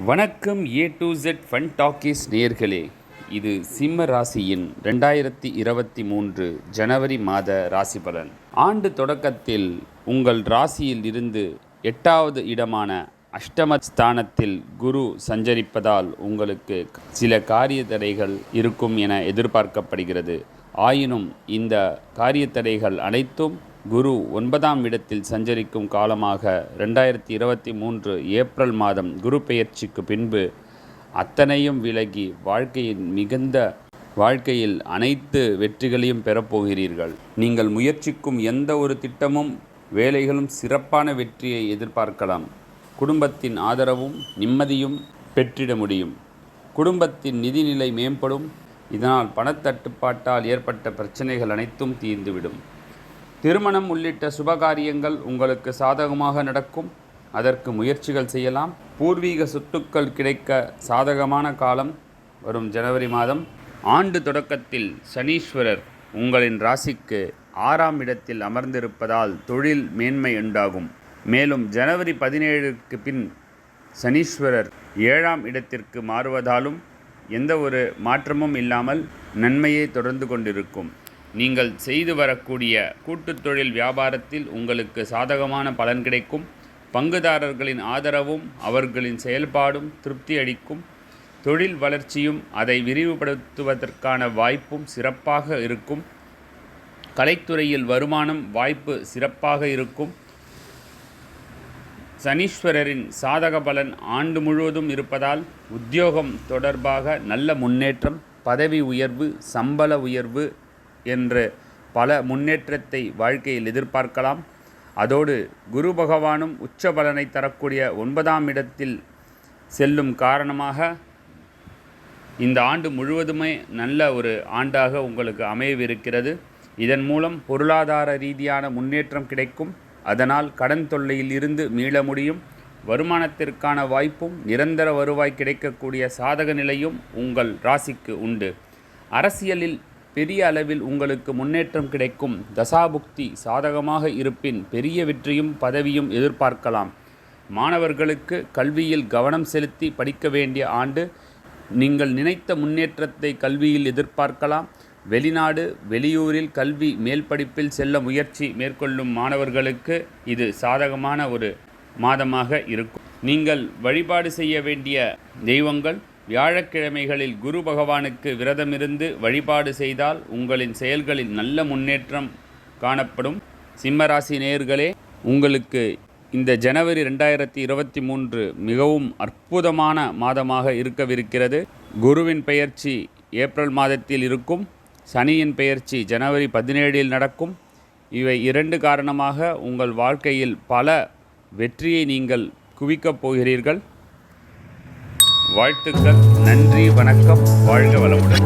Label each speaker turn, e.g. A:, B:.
A: வணக்கம். A to Z fun talkies நேயர்களே, இது சிம்ம ராசியின் 2023 ஜனவரி மாத ராசி பலன். ஆண்டு தொடக்கத்தில் உங்கள் ராசியில் இருந்து 8வது இடமான அஷ்டம ஸ்தானத்தில் குரு சஞ்சரிப்பதால் உங்களுக்கு சில காரிய தடைகள் இருக்கும் என எதிர்பார்க்கப்படுகிறது. ஆயினும் இந்த காரிய தடைகள் அனைத்தும் குரு 9ஆம் இடத்தில் சஞ்சரிக்கும் காலமாக 2023 ஏப்ரல் மாதம் குரு பெயர்ச்சிக்கு பின்பு அத்தனையும் விலகி வாழ்க்கையில் அனைத்து வெற்றிகளையும் பெறப்போகிறீர்கள். நீங்கள் முயற்சிக்கும் எந்த ஒரு திட்டமும் வேலைகளும் சிறப்பான வெற்றியை எதிர்பார்க்கலாம். குடும்பத்தின் ஆதரவும் நிம்மதியும் பெற்றிட முடியும். குடும்பத்தின் நிதிநிலை மேம்படும். இதனால் பணத்தட்டுப்பாட்டால் ஏற்பட்ட பிரச்சனைகள் அனைத்தும் தீர்ந்துவிடும். திருமணம் உள்ளிட்ட சுபகாரியங்கள் உங்களுக்கு சாதகமாக நடக்கும். அதற்கு முயற்சிகள் செய்யலாம். பூர்வீக சொத்துக்கள் கிடைக்க சாதகமான காலம் வரும் ஜனவரி மாதம். ஆண்டு தொடக்கத்தில் சனீஸ்வரர் உங்களின் ராசிக்கு 6ஆம் இடத்தில் அமர்ந்திருப்பதால் தொழில் மேன்மை உண்டாகும். மேலும் ஜனவரி 17க்கு பின் சனீஸ்வரர் 7ஆம் இடத்திற்கு மாறுவதாலும் எந்த ஒரு மாற்றமும் இல்லாமல் நன்மையை தொடர்ந்து கொண்டிருக்கும். நீங்கள் செய்து வரக்கூடிய கூட்டுத் தொழில் வியாபாரத்தில் உங்களுக்கு சாதகமான பலன் கிடைக்கும். பங்குதாரர்களின் ஆதரவும் அவர்களின் செயல்பாடும் திருப்தி அளிக்கும். தொழில் வளர்ச்சியும் அதை விரிவுபடுத்துவதற்கான வாய்ப்பும் சிறப்பாக இருக்கும். கலைத்துறையில் வருமானம் வாய்ப்பு சிறப்பாக இருக்கும். சனீஸ்வரரின் சாதக பலன் ஆண்டு முழுவதும் இருப்பதால் உத்தியோகம் தொடர்பாக நல்ல முன்னேற்றம், பதவி உயர்வு, சம்பள உயர்வு என்று பல முன்னேற்றத்தை வாழ்க்கையில் எதிர்பார்க்கலாம். அதோடு குரு பகவானும் உச்ச பலனை தரக்கூடிய 9ஆம் இடத்தில் செல்லும் காரணமாக இந்த ஆண்டு முழுவதுமே நல்ல ஒரு ஆண்டாக உங்களுக்கு அமையவிருக்கிறது. இதன் மூலம் பொருளாதார ரீதியான முன்னேற்றம் கிடைக்கும். அதனால் கடன் தொல்லையில் இருந்து மீள முடியும். வருமானத்திற்கான வாய்ப்பும் நிரந்தர வருவாய் கிடைக்கக்கூடிய சாதக நிலையும் உங்கள் ராசிக்கு உண்டு. அரசியலில் பெரிய அளவில் உங்களுக்கு முன்னேற்றம் கிடைக்கும். தசாபுக்தி சாதகமாக இருப்பின் பெரிய வெற்றியும் பதவியும் எதிர்பார்க்கலாம். மாணவர்களுக்கு கல்வியில் கவனம் செலுத்தி படிக்க வேண்டிய ஆண்டு. நீங்கள் நினைத்த முன்னேற்றத்தை கல்வியில் எதிர்பார்க்கலாம். வெளிநாடு, வெளியூரில் கல்வி மேல் படிப்பில் செல்ல முயற்சி மேற்கொள்ளும் மாணவர்களுக்கு இது சாதகமான ஒரு மாதமாக இருக்கும். நீங்கள் வழிபாடு செய்ய வேண்டிய தெய்வங்கள் வியாழக்கிழமைகளில் குரு பகவானுக்கு விரதமிருந்து வழிபாடு செய்தால் உங்களின் செயல்களில் நல்ல முன்னேற்றம் காணப்படும். சிம்மராசி நேயர்களே, உங்களுக்கு இந்த ஜனவரி 2023 மிகவும் அற்புதமான மாதமாக இருக்கவிருக்கிறது. குருவின் பெயர்ச்சி ஏப்ரல் மாதத்தில் இருக்கும். சனியின் பெயர்ச்சி ஜனவரி 17இல் நடக்கும். இவை 2 காரணமாக உங்கள் வாழ்க்கையில் பல வெற்றியை நீங்கள் குவிக்கப் போகிறீர்கள். வாழ்த்துக்கள். நன்றி, வணக்கம். வாழ்க வளமுடன்.